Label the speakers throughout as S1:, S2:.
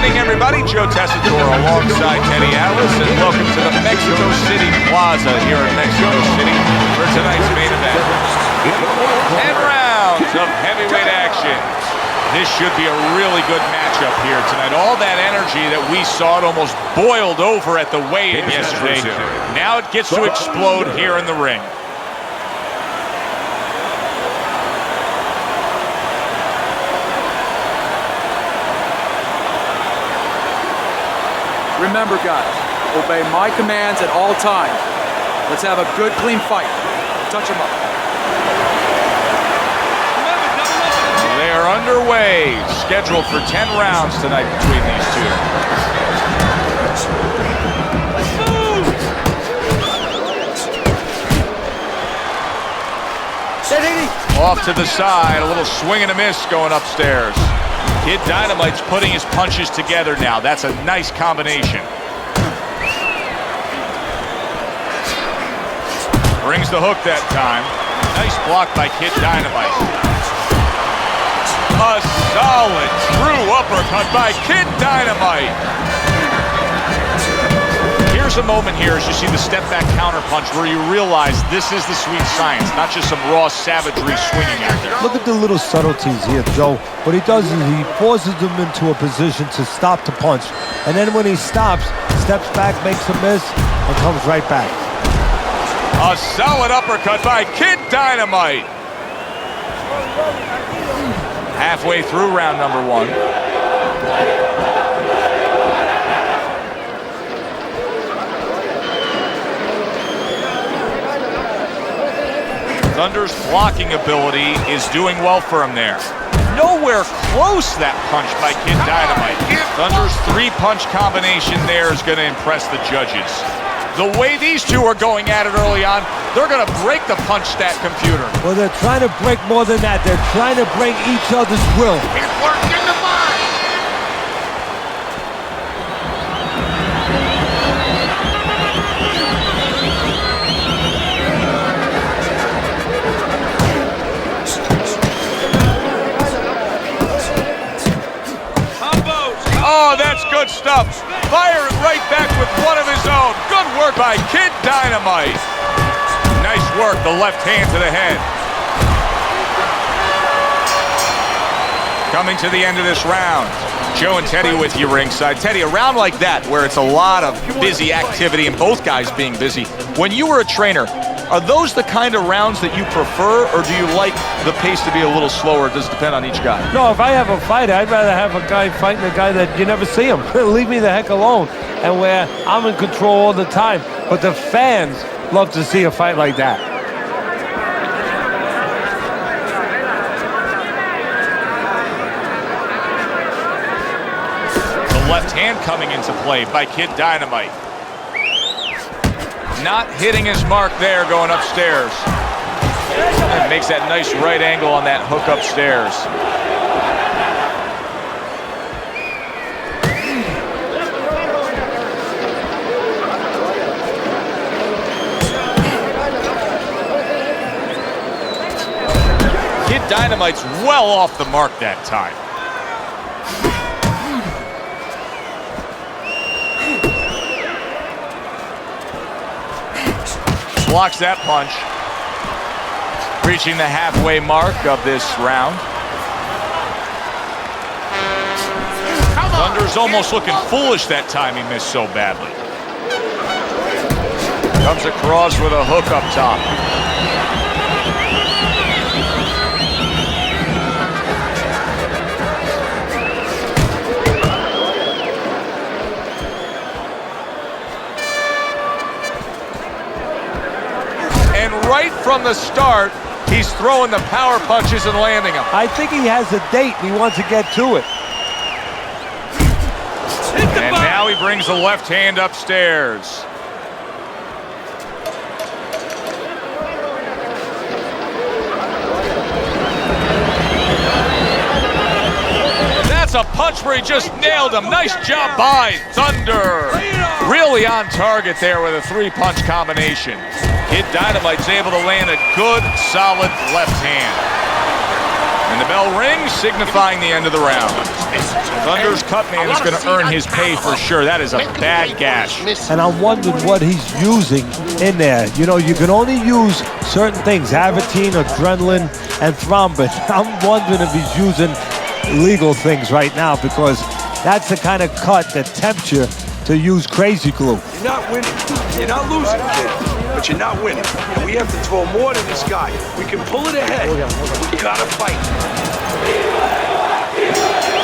S1: evening, everybody. Joe Tessitore alongside Teddy Atlas, and welcome to the Mexico City Plaza here in Mexico City for tonight's main event. 10 rounds of heavyweight action. This should be a really good matchup here tonight. All that energy that we saw, it almost boiled over at the weigh-in yesterday. Now it gets to explode here in the ring.
S2: Remember, guys, obey my commands at all times. Let's have a good, clean fight. Touch him up.
S1: They are underway, scheduled for 10 rounds tonight between these two. Off to the side, a little swing and a miss going upstairs. Kid Dynamite's putting his punches together now. That's a nice combination. Brings the hook that time. Nice block by Kid Dynamite. A solid, true uppercut by Kid Dynamite. Here's a moment here as you see the step-back counterpunch where you realize this is the sweet science, not just some raw savagery swinging out there.
S3: Look at the little subtleties here, Joe. What he does is he forces him into a position to stop the punch. And then when he stops, steps back, makes a miss, and comes right back.
S1: A solid uppercut by Kid Dynamite. Halfway through round number one. Thunder's blocking ability is doing well for him there. Nowhere close that punch by Kid Dynamite. Thunder's three-punch combination there is going to impress the judges. The way these two are going at it early on, they're going to break the punch stat computer.
S3: Well, they're trying to break more than that. They're trying to break each other's will.
S4: It worked in the mind.
S1: Oh, that's good stuff. Firing right back with one of his own. Good work by Kid Dynamite. Nice work, the left hand to the head. Coming to the end of this round. Joe and Teddy with you ringside. Teddy, a round like that where it's a lot of busy activity and both guys being busy. When you were a trainer, are those the kind of rounds that you prefer, or do you like the pace to be a little slower? It does depend on each guy.
S3: No, if I have a fight, I'd rather have a guy fighting a guy that you never see him. Leave me the heck alone. And where I'm in control all the time. But the fans love to see a fight like that.
S1: The left hand coming into play by Kid Dynamite. Not hitting his mark there going upstairs. And makes that nice right angle on that hook upstairs. Kid Dynamite's well off the mark that time. Blocks that punch. Reaching the halfway mark of this round. Thunder's almost looking foolish that time he missed so badly. Comes across with a hook up top. And right from the start, he's throwing the power punches and landing them.
S3: I think he has a date and he wants to get to it.
S1: And now he brings the left hand upstairs. That's a punch where he just nailed him. Nice job by Thunder. Really on target there with a three-punch combination. Kid Dynamite's able to land a good, solid left hand. And the bell Bell rings, signifying the end of the round. Thunder's Cutman is going to earn his pay for sure. That is a bad gash.
S3: And I'm wondering what he's using in there. You know, you can only use certain things, Avitine, adrenaline, and thrombin. I'm wondering if he's using legal things right now, because that's the kind of cut that tempts you to use crazy glue.
S5: You're not winning. You're not losing, kid. But you're not winning. And we have to throw more than this guy. We can pull it ahead. We gotta fight.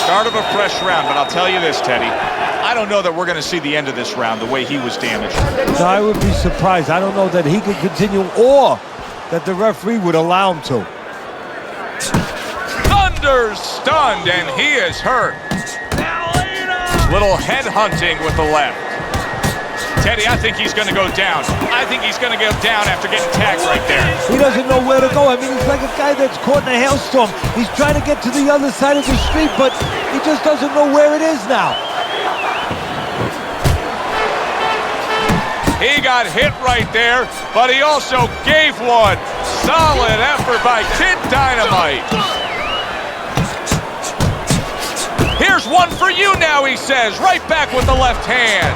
S1: Start of a fresh round, but I'll tell you this, Teddy. I don't know that we're going to see the end of this round the way he was damaged.
S3: So I would be surprised. I don't know that he could continue or that the referee would allow him to.
S1: Thunder's stunned, and he is hurt. Little head hunting with the left. Teddy, I think he's going to go down. I think he's going to go down after getting tagged right there.
S3: He doesn't know where to go. I mean, he's like a guy that's caught in a hailstorm. He's trying to get to the other side of the street, but he just doesn't know where it is now.
S1: He got hit right there, but he also gave one. Solid effort by Kid Dynamite. Here's one for you now, he says. Right back with the left hand.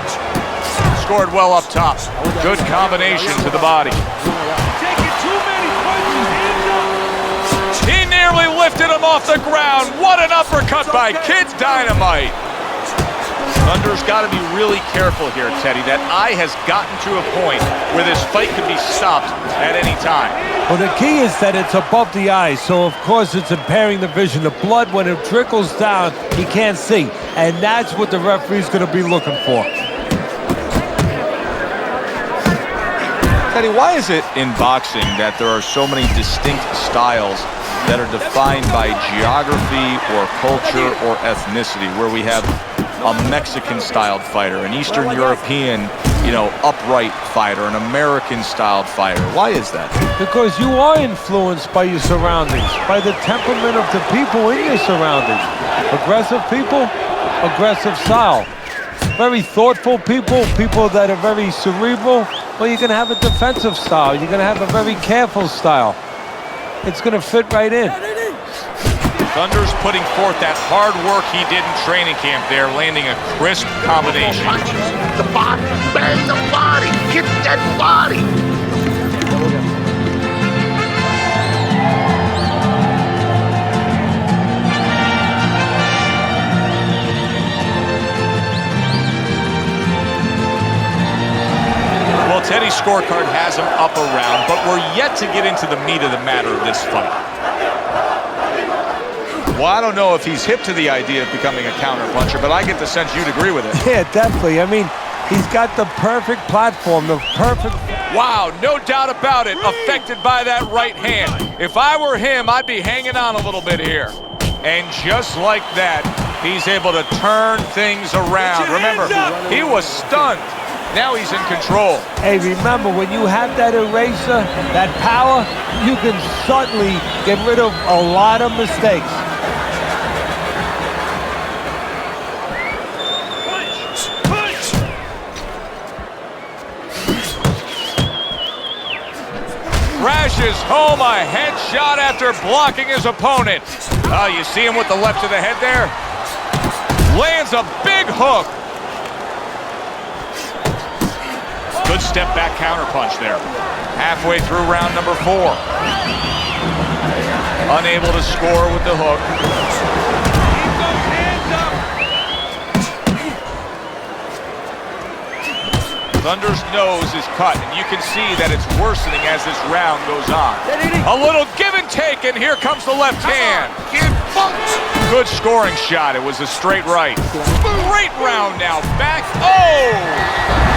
S1: Scored well up top. Good combination to the body. He nearly lifted him off the ground. What an uppercut by Kid Dynamite. Thunder's got to be really careful here, Teddy. That eye has gotten to a point where this fight could be stopped at any time.
S3: Well, the key is that it's above the eyes, so of course it's impairing the vision. The blood, when it trickles down, he can't see. And that's what the referee's going to be looking for.
S1: Teddy, why is it in boxing that there are so many distinct styles that are defined by geography or culture or ethnicity, where we have a Mexican-styled fighter, an Eastern European, upright fighter, an American-styled fighter? Why is that?
S3: Because you are influenced by your surroundings, by the temperament of the people in your surroundings. Aggressive people, aggressive style. Very thoughtful people, people that are very cerebral, well, you're going to have a defensive style. You're going to have a very careful style. It's going to fit right in.
S1: Thunder's putting forth that hard work he did in training camp there, landing a crisp combination.
S4: The body, bang the body, hit that body.
S1: Well, Teddy's scorecard has him up a round, but we're yet to get into the meat of the matter of this fight. Well, I don't know if he's hip to the idea of becoming a counter-puncher, but I get the sense you'd agree with it.
S3: Yeah, definitely. I mean, he's got the perfect platform, the perfect...
S1: Wow, no doubt about it, affected by that right hand. If I were him, I'd be hanging on a little bit here. And just like that, he's able to turn things around. Remember, he was stunned. Now he's in control.
S3: Hey, remember, when you have that eraser, that power, you can certainly get rid of a lot of mistakes.
S1: Crashes home a headshot after blocking his opponent. Oh, you see him with the left of the head there? Lands a big hook. Good step back counter punch there. Halfway through round number 4. Unable to score with the hook. Thunder's nose is cut, and you can see that it's worsening as this round goes on. A little give and take, and here comes the left hand. Good scoring shot. It was a straight right. Great round now. Back. Oh!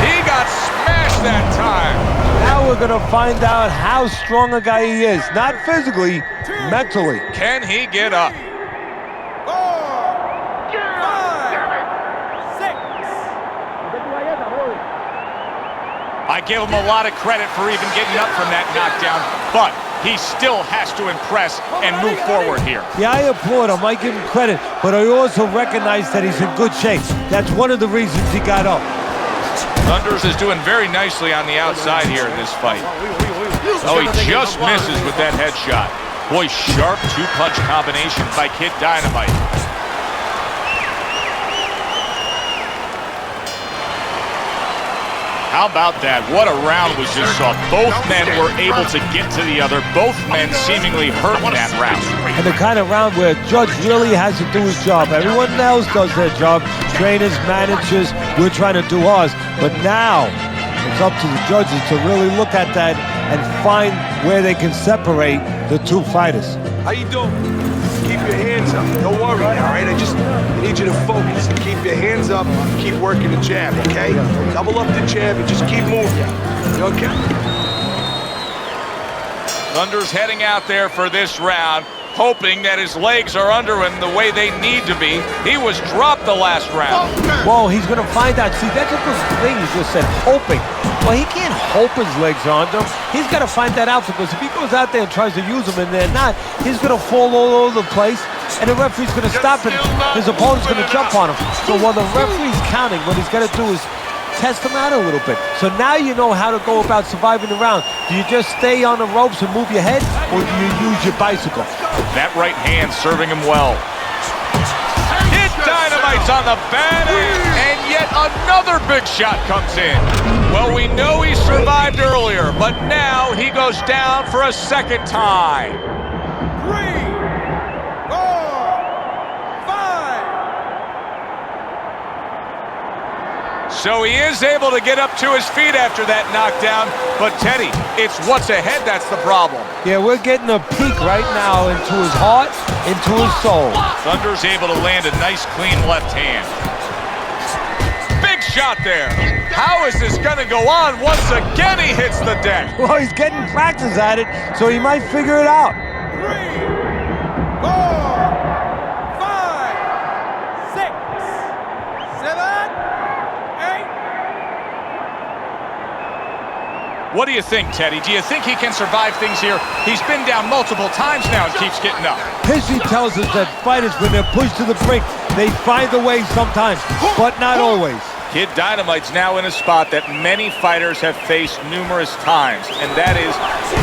S1: He got smashed that time.
S3: Now we're going to find out how strong a guy he is. Not physically, mentally.
S1: Can he get up? I give him a lot of credit for even getting up from that knockdown, but he still has to impress and move forward here.
S3: Yeah, I applaud him. I give him credit, but I also recognize that he's in good shape. That's one of the reasons he got up.
S1: Thunders is doing very nicely on the outside here in this fight. Oh, he just misses with that headshot. Boy, sharp two-punch combination by Kid Dynamite. How about that? What a round we just saw. Both men were able to get to the other. Both men seemingly hurt in that round.
S3: And the kind of round where Judge really has to do his job. Everyone else does their job. Trainers, managers, we're trying to do ours. But now it's up to the judges to really look at that and find where they can separate the two fighters.
S5: How you doing? Keep your hands up. Don't worry now, all right? I need you to focus and keep your hands up. Keep working the jab, okay? Double up the jab and just keep moving. You okay?
S1: Thunder's heading out there for this round, hoping that his legs are under him the way they need to be. He was dropped the last round.
S3: Well, he's going to find out. See, that's a good thing you just said, hoping. Well, he can't hope his legs are under him. He's got to find that out, because if he goes out there and tries to use them and they're not, he's going to fall all over the place, and the referee's going to stop him. His opponent's going to jump on him. So while the referee's counting, what he's got to do is test him out a little bit. So now you know how to go about surviving the round. Do you just stay on the ropes and move your head, or do you use your bicycle?
S1: That right hand serving him well. Kid Dynamite's on the bad end, and yet another big shot comes in. Well, we know he survived earlier, but now he goes down for a second time.
S2: 3, 4, 5.
S1: So he is able to get up to his feet after that knockdown, but Teddy, it's what's ahead that's the problem.
S3: Yeah, we're getting a peek right now into his heart, into his soul.
S1: Thunder's able to land a nice, clean left hand. Big shot there. How is this going to go on? Once again, he hits the deck.
S3: Well, he's getting practice at it, so he might figure it out.
S2: 3, 4, 5, 6, 7, 8.
S1: What do you think, Teddy? Do you think he can survive things here? He's been down multiple times now and keeps getting up.
S3: History tells us that fighters, when they're pushed to the brink, they find a way sometimes, but not always.
S1: Kid Dynamite's now in a spot that many fighters have faced numerous times, and that is,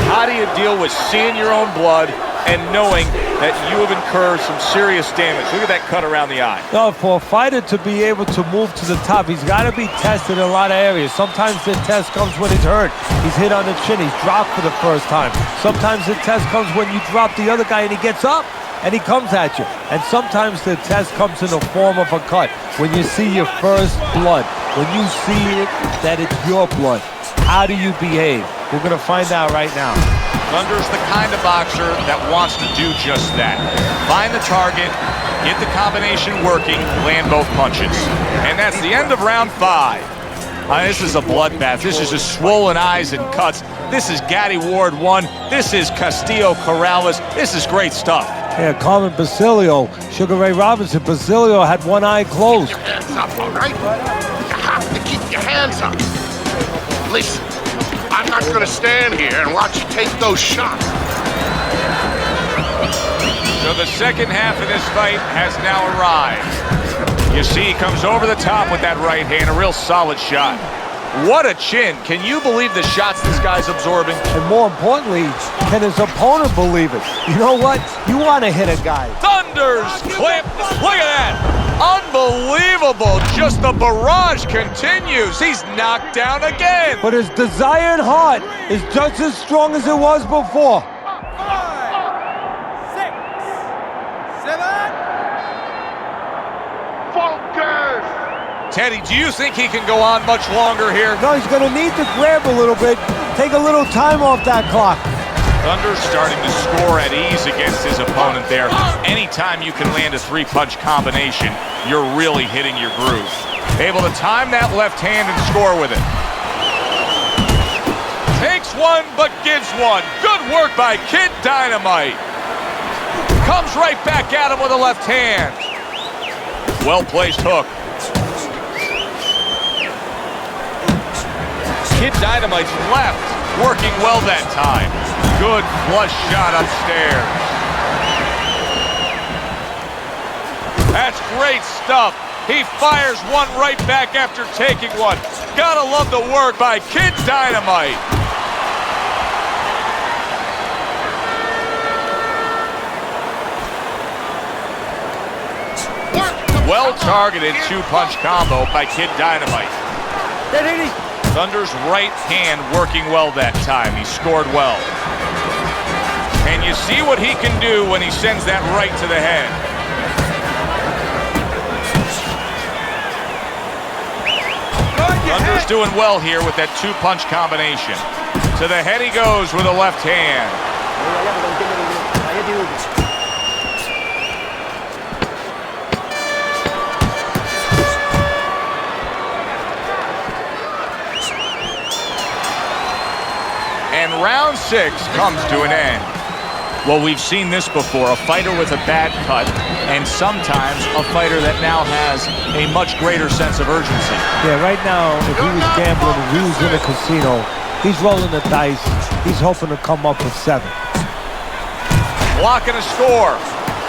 S1: how do you deal with seeing your own blood and knowing that you have incurred some serious damage? Look at that cut around the eye.
S3: No, for a fighter to be able to move to the top, he's got to be tested in a lot of areas. Sometimes the test comes when he's hurt. He's hit on the chin. He's dropped for the first time. Sometimes the test comes when you drop the other guy and he gets up and he comes at you. And sometimes the test comes in the form of a cut. When you see your first blood, when you see it, that it's your blood, how do you behave? We're going to find out right now.
S1: Thunder's the kind of boxer that wants to do just that. Find the target, get the combination working, land both punches. And that's the end of round 5. This is a bloodbath. This is just swollen eyes and cuts. This is Gatti Ward 1. This is Castillo Corrales. This is great stuff.
S3: Yeah, Carmen Basilio, Sugar Ray Robinson. Basilio had one eye closed.
S4: Keep your hands up, all right? You have to keep your hands up. Listen, I'm not going to stand here and watch you take those shots.
S1: So the second half of this fight has now arrived. You see, he comes over the top with that right hand, a real solid shot. What a chin. Can you believe the shots this guy's absorbing?
S3: And more importantly, can his opponent believe it? You know what? You want to hit a guy.
S1: Thunder's clip. Look at that. Unbelievable. Just the barrage continues. He's knocked down again.
S3: But his desire and heart is just as strong as it was before.
S2: 5, 6, 7.
S4: Focus!
S1: Teddy, do you think he can go on much longer here?
S3: No, he's going to need to grab a little bit, take a little time off that clock.
S1: Thunder's starting to score at ease against his opponent there. Anytime you can land a three-punch combination, you're really hitting your groove. Able to time that left hand and score with it. Takes one, but gives one. Good work by Kid Dynamite. Comes right back at him with a left hand. Well-placed hook. Kid Dynamite's left, working well that time. Good flush shot upstairs. That's great stuff. He fires one right back after taking one. Gotta love the work by Kid Dynamite. Well-targeted two-punch combo by Kid Dynamite. Thunder's right hand working well that time. He scored well. And you see what he can do when he sends that right to the head. Thunder's doing well here with that two-punch combination. To the head he goes with a left hand. And round 6 comes to an end. Well, we've seen this before, a fighter with a bad cut, and sometimes a fighter that now has a much greater sense of urgency.
S3: Yeah, right now, if he was gambling, if he was in a casino, he's rolling the dice, he's hoping to come up with 7.
S1: Block and a score.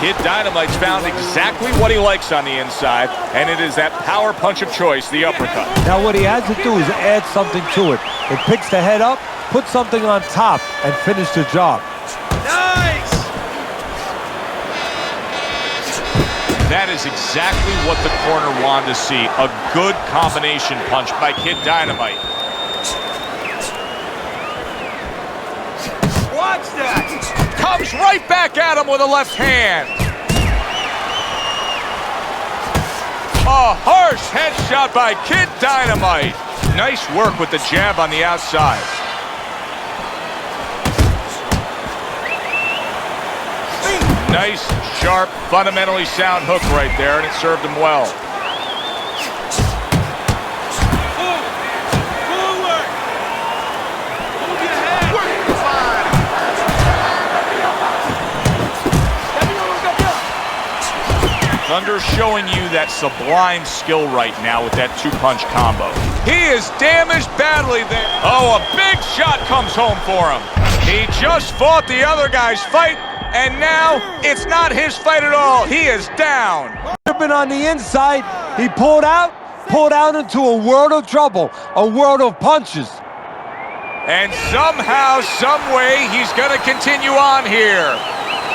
S1: Kid Dynamite's found exactly what he likes on the inside, and it is that power punch of choice, the uppercut.
S3: Now what he has to do is add something to it. It picks the head up, put something on top, and finish the job.
S2: Nice!
S1: That is exactly what the corner wanted to see. A good combination punch by Kid Dynamite.
S2: Watch that!
S1: Comes right back at him with a left hand. A harsh headshot by Kid Dynamite. Nice work with the jab on the outside. Nice, sharp, fundamentally sound hook right there, and it served him well.
S2: Forward! Move your head!
S1: Thunder showing you that sublime skill right now with that two-punch combo. He is damaged badly there. Oh, a big shot comes home for him. He just fought the other guy's fight, and now it's not his fight at all. He is down.
S3: Been on the inside, he pulled out into a world of trouble, a world of punches.
S1: And somehow, some way, he's going to continue on here.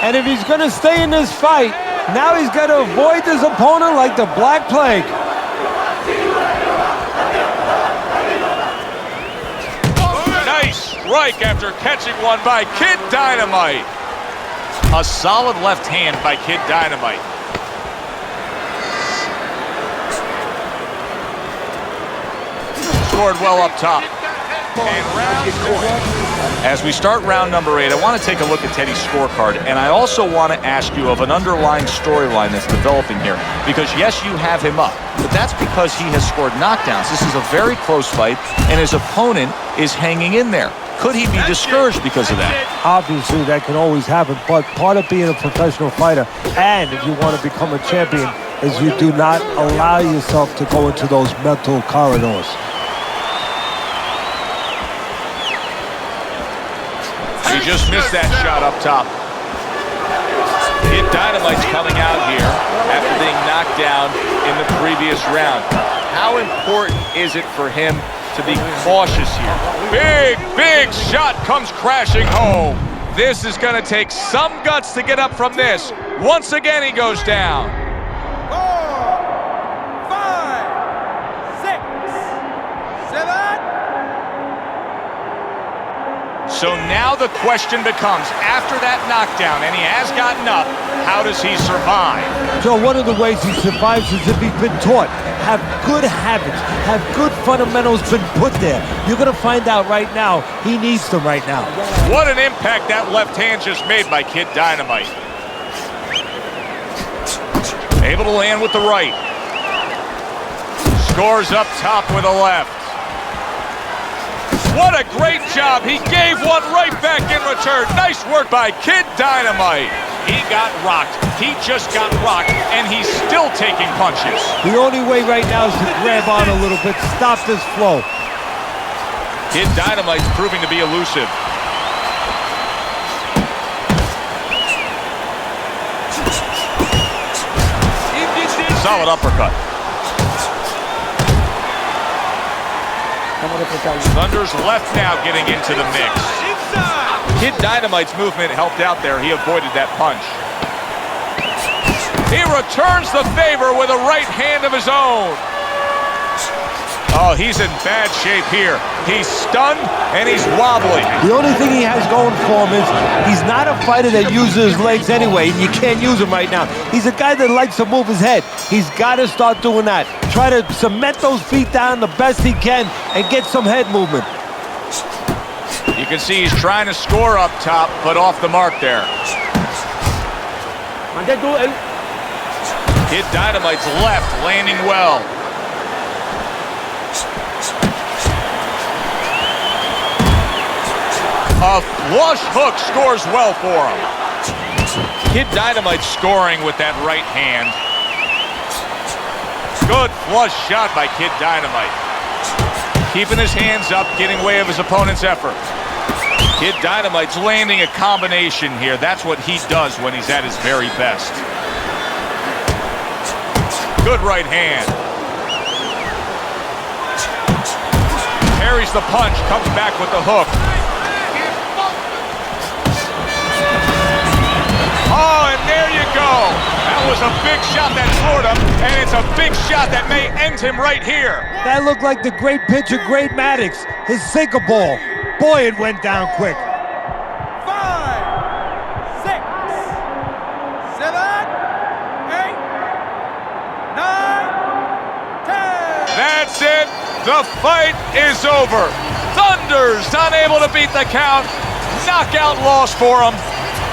S3: And if he's going to stay in this fight, now he's got to avoid his opponent like the Black Plague.
S1: Nice strike after catching one by Kid Dynamite. A solid left hand by Kid Dynamite. Scored well up top. And round 4. As we start round number 8, I want to take a look at Teddy's scorecard, and I also want to ask you of an underlying storyline that's developing here. Because yes, you have him up, but that's because he has scored knockdowns. This is a very close fight, and his opponent is hanging in there. Could he be discouraged because of that?
S3: Obviously, that can always happen, but part of being a professional fighter, and if you want to become a champion, is you do not allow yourself to go into those mental corridors.
S1: He just missed that shot up top. Kid Dynamite's coming out here after being knocked down in the previous round. How important is it for him to be cautious here? Big shot comes crashing home. This is going to take some guts to get up from this. Once again, he goes down.
S2: 4, 5, 6, 7.
S1: So now the question becomes, after that knockdown, and he has gotten up, how does he survive?
S3: So one of the ways he survives is if he's been taught, have good habits, have good fundamentals been put there. You're going to find out right now, he needs them right now.
S1: What an impact that left hand just made by Kid Dynamite. Able to land with the right. Scores up top with a left. What a great job. He gave one right back in return. Nice work by Kid Dynamite. He got rocked. He just got rocked, and he's still taking punches.
S3: The only way right now is to grab on a little bit, stop this flow.
S1: Kid Dynamite's proving to be elusive. Solid uppercut. Thunder's left now getting into the mix. Kid Dynamite's movement helped out there. He avoided that punch. He returns the favor with a right hand of his own. Oh, he's in bad shape here. He's stunned and he's wobbly.
S3: The only thing he has going for him is he's not a fighter that uses his legs anyway. You can't use him right now. He's a guy that likes to move his head. He's got to start doing that. Try to cement those feet down the best he can and get some head movement.
S1: You can see he's trying to score up top, but off the mark there. Kid Dynamite's left, landing well. A flush hook scores well for him. Kid Dynamite scoring with that right hand. Good flush shot by Kid Dynamite. Keeping his hands up, getting way of his opponent's effort. Kid Dynamite's landing a combination here. That's what he does when he's at his very best. Good right hand. Parries the punch, comes back with the hook. Oh, and there you go. That was a big shot that floored him, and it's a big shot that may end him right here.
S3: That looked like the great pitcher, Great Maddox, his sinker ball. Boy, it went down quick.
S2: 5, 6, 7, 8, 9, 10.
S1: That's it. The fight is over. Thunder's unable to beat the count. Knockout loss for him.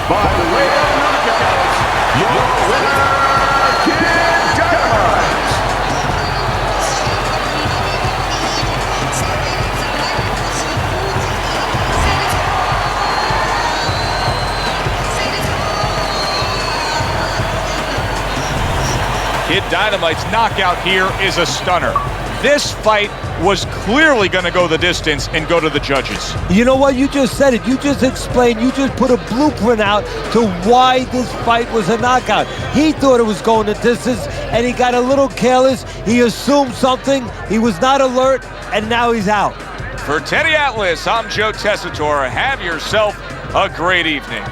S5: By the way of knockout, your winner, Kid Dynamite.
S1: Kid Dynamite's knockout here is a stunner. This fight was clearly going to go the distance and go to the judges.
S3: You know what? You just said it. You just explained. You just put a blueprint out to why this fight was a knockout. He thought it was going the distance, and he got a little careless. He assumed something. He was not alert, and now he's out.
S1: For Teddy Atlas, I'm Joe Tessitore. Have yourself a great evening.